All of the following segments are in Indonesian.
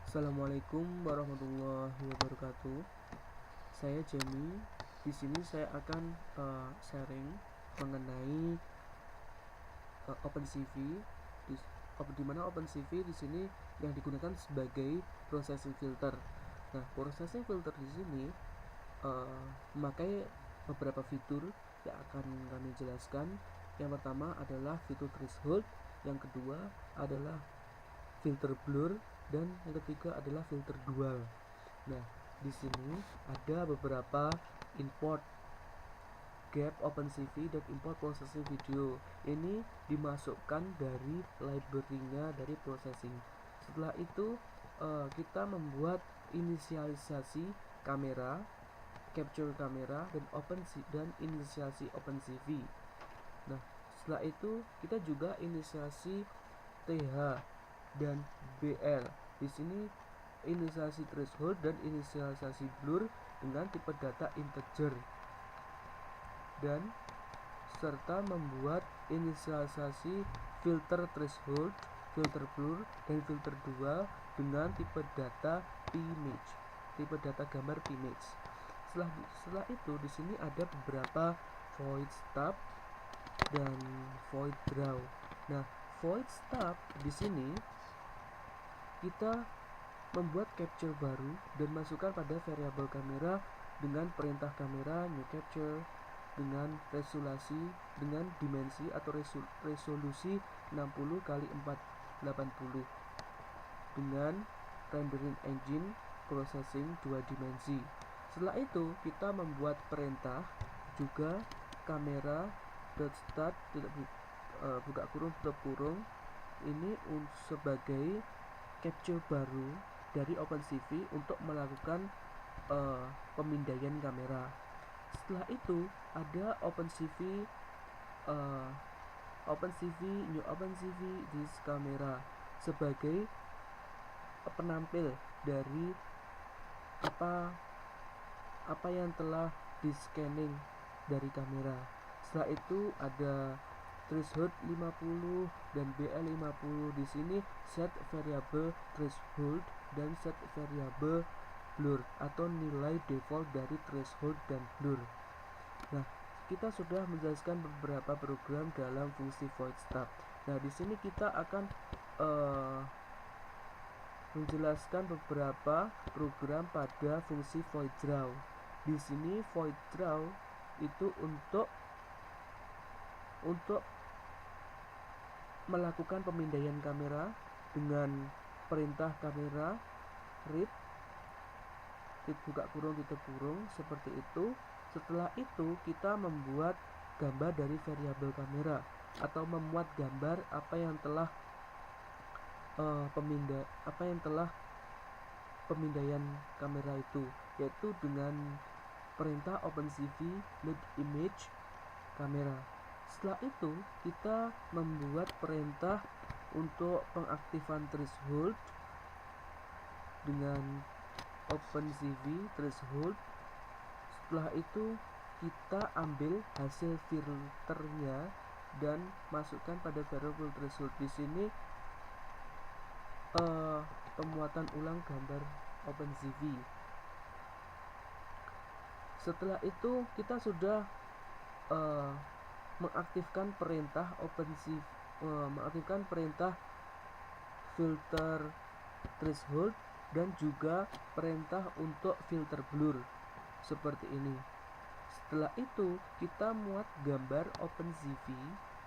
Assalamualaikum warahmatullahi wabarakatuh. Saya Jamie. Di sini saya akan sharing mengenai OpenCV. Di mana OpenCV di sini yang digunakan sebagai processing filter. Nah, processing filter di sini memakai beberapa fitur yang akan kami jelaskan. Yang pertama adalah fitur threshold, yang kedua adalah filter blur, dan yang ketiga adalah filter dual. Nah, di sini ada beberapa import gap OpenCV dan import processing video. Ini dimasukkan dari library-nya dari processing. Setelah itu kita membuat inisialisasi kamera, capture kamera, dan inisiasi OpenCV. Nah, setelah itu kita juga inisiasi TH dan BL. Di sini inisialisasi threshold dan inisialisasi blur dengan tipe data integer, dan serta membuat inisialisasi filter threshold, filter blur, dan filter dual dengan tipe data pimage, tipe data gambar pimage. Setelah itu di sini ada beberapa void stub dan void draw. Nah, void stub di sini kita membuat capture baru dan masukkan pada variabel kamera dengan perintah kamera new capture dengan dimensi atau resolusi 60 x 480 dengan rendering engine processing 2 dimensi. Setelah itu kita membuat perintah juga kamera .start buka kurung tutup kurung ini sebagai capture baru dari OpenCV untuk melakukan pemindaian kamera. Setelah itu ada OpenCV new OpenCV this kamera sebagai penampil dari apa yang telah di scanning dari kamera. Setelah itu ada threshold 50 dan BL 50. Di sini set variabel threshold dan set variabel blur atau nilai default dari threshold dan blur. Nah, kita sudah menjelaskan beberapa program dalam fungsi void stub. Nah, di sini kita akan menjelaskan beberapa program pada fungsi void draw. Di sini void draw itu untuk melakukan pemindaian kamera dengan perintah kamera read buka kurung tutup kurung seperti itu. Setelah itu kita membuat gambar dari variabel kamera atau memuat gambar apa yang telah pemindaian kamera itu, yaitu dengan perintah OpenCV load image kamera. Setelah itu kita membuat perintah untuk pengaktifan threshold dengan OpenCV threshold. Setelah itu kita ambil hasil filternya dan masukkan pada variable threshold. Di sini pemuatan ulang gambar OpenCV. Setelah itu kita sudah mengaktifkan perintah OpenCV, mengaktifkan perintah filter threshold dan juga perintah untuk filter blur seperti ini. Setelah itu kita muat gambar OpenCV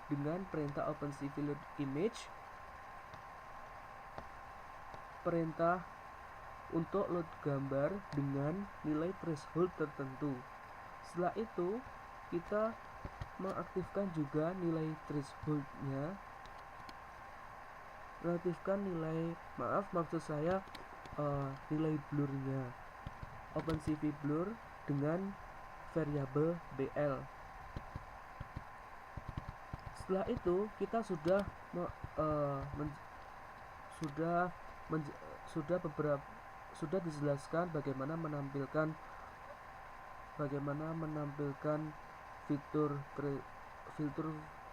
dengan perintah OpenCV load image, perintah untuk load gambar dengan nilai threshold tertentu. Setelah itu kita mengaktifkan juga nilai thresholdnya, nilai blurnya, OpenCV blur dengan variabel BL. Setelah itu kita sudah dijelaskan bagaimana menampilkan fitur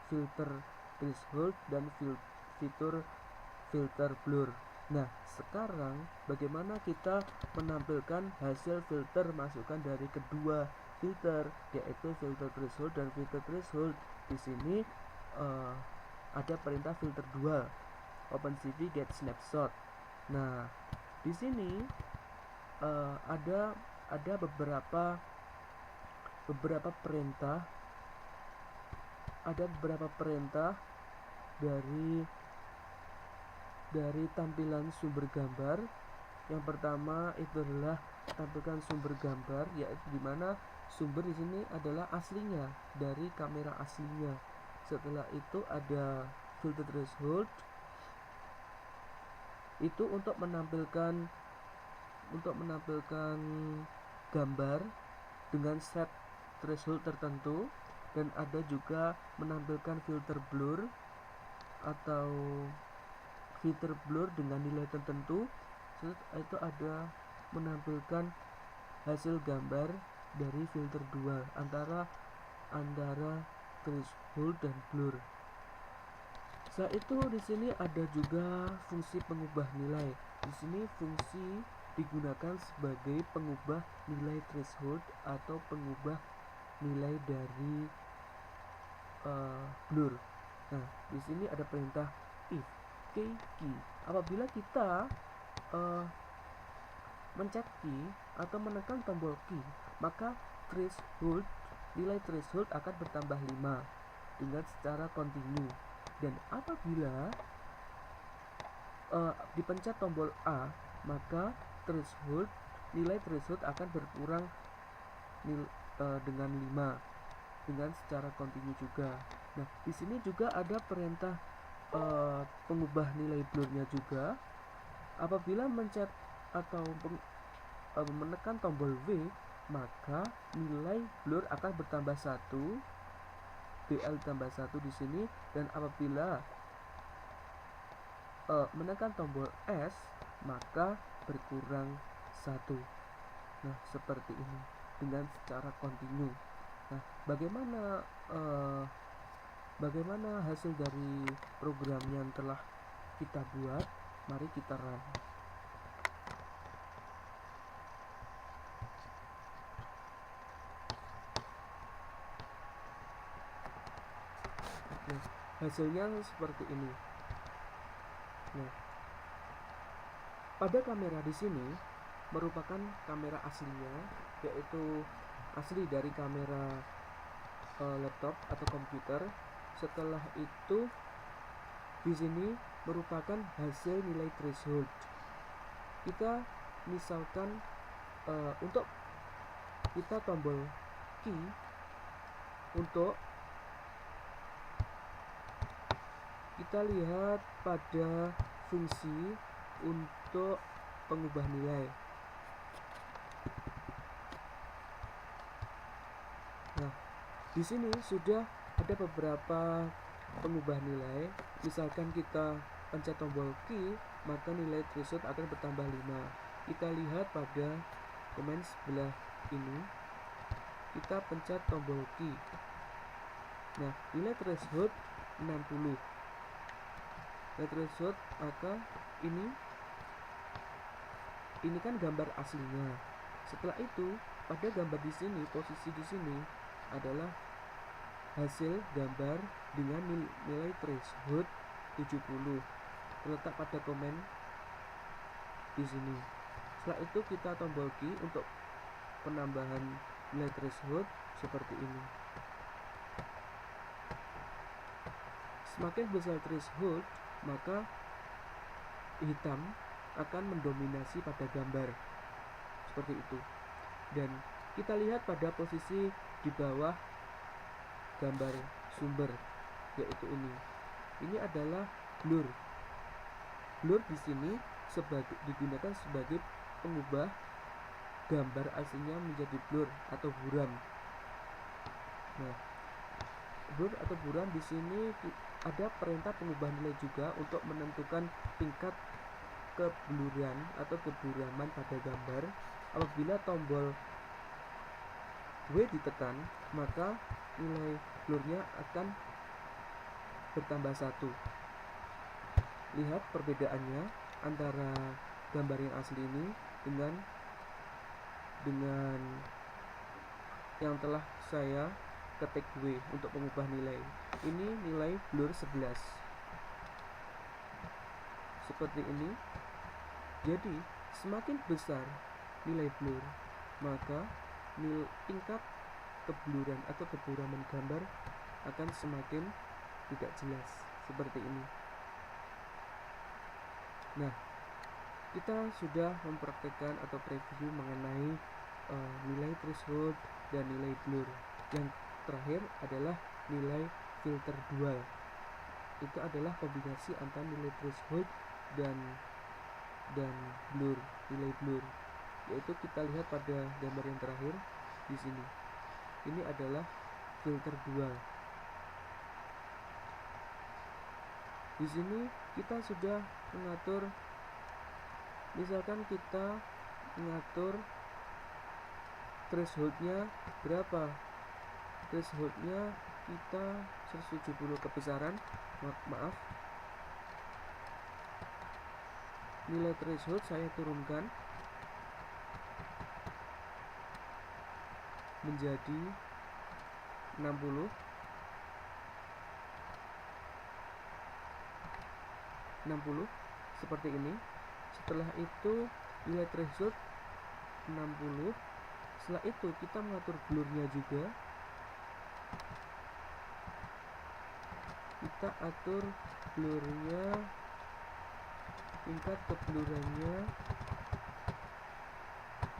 filter threshold dan fitur filter blur. Nah, sekarang bagaimana kita menampilkan hasil filter masukan dari kedua filter, yaitu filter threshold dan filter threshold. Di sini ada perintah filter dual, OpenCV get snapshot. Nah, di sini ada beberapa perintah dari tampilan sumber gambar. Yang pertama itu adalah tampilkan sumber gambar, yaitu dimana sumber di sini adalah aslinya dari kamera aslinya. Setelah itu ada filter threshold, itu untuk menampilkan gambar dengan set threshold tertentu, dan ada juga menampilkan filter blur atau filter blur dengan nilai tertentu. Itu ada menampilkan hasil gambar dari filter dual antara threshold dan blur. Setelah itu di sini ada juga fungsi pengubah nilai. Di sini fungsi digunakan sebagai pengubah nilai threshold atau pengubah nilai dari blur. Nah, di sini ada perintah if key. Apabila kita mencet key atau menekan tombol key, maka nilai threshold akan bertambah 5 dengan secara kontinu. Dan apabila dipencet tombol A, maka nilai threshold akan berkurang dengan 5 dengan secara kontinu juga. Nah, di sini juga ada perintah pengubah nilai blurnya juga. Apabila mencet atau menekan tombol V, maka nilai blur akan bertambah 1, BL tambah 1 di sini. Dan apabila menekan tombol S, maka berkurang 1. Nah, seperti ini dengan secara kontinu. Nah, bagaimana hasil dari program yang telah kita buat? Mari kita run. Nah, hasilnya seperti ini. Nah, pada kamera di sini merupakan kamera aslinya, yaitu asli dari kamera laptop atau komputer. Setelah itu di sini merupakan hasil nilai threshold. Kita misalkan untuk kita tombol key untuk kita lihat pada fungsi untuk pengubah nilai. Nah, di sini sudah ada beberapa pengubah nilai. Misalkan kita pencet tombol key, maka nilai threshold akan bertambah 5. Kita lihat pada komen sebelah ini, kita pencet tombol key. Nah, nilai threshold 60. Nilai threshold, maka ini kan gambar aslinya. Setelah itu, pada gambar di sini, posisi di sini adalah hasil gambar dengan nilai threshold 70, terletak pada komen di sini. Setelah itu kita tombol key untuk penambahan nilai threshold seperti ini. Semakin besar threshold, maka hitam akan mendominasi pada gambar seperti itu. Dan kita lihat pada posisi di bawah gambar sumber, yaitu ini. Ini adalah blur. Blur di sini digunakan sebagai pengubah gambar aslinya menjadi blur atau buram. Nah, blur atau buram di sini ada perintah pengubah nilai juga untuk menentukan tingkat kebluran atau keburaman pada gambar. Apabila tombol W ditekan, maka nilai blurnya akan bertambah 1. Lihat perbedaannya. antara gambar yang asli ini dengan yang telah saya ketik W untuk mengubah nilai. Ini nilai blur 11 seperti ini. Jadi semakin besar nilai blur, maka tingkat kebluran atau keburaman gambar akan semakin tidak jelas seperti ini. Nah, kita sudah mempraktekkan atau preview mengenai nilai threshold dan nilai blur. Yang terakhir adalah nilai filter dual. Itu adalah kombinasi antara nilai threshold dan blur, nilai blur. Yaitu kita lihat pada gambar yang terakhir di sini. Ini adalah filter dual. Di sini kita sudah mengatur, misalkan kita mengatur thresholdnya berapa. Thresholdnya kita 170 kebesaran, maaf. Nilai threshold saya turunkan menjadi 60 seperti ini. Setelah itu nilai threshold 60. Setelah itu kita mengatur blurnya juga. Kita atur blurnya, tingkat keblurannya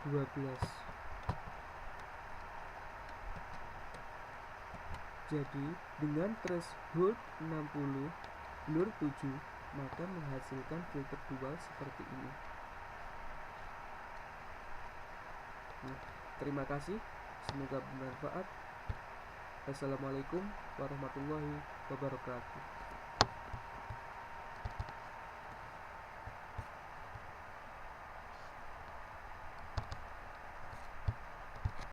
12. Jadi dengan threshold 60, blur 7, maka menghasilkan filter dual seperti ini. Nah, terima kasih, semoga bermanfaat. Wassalamualaikum warahmatullahi wabarakatuh.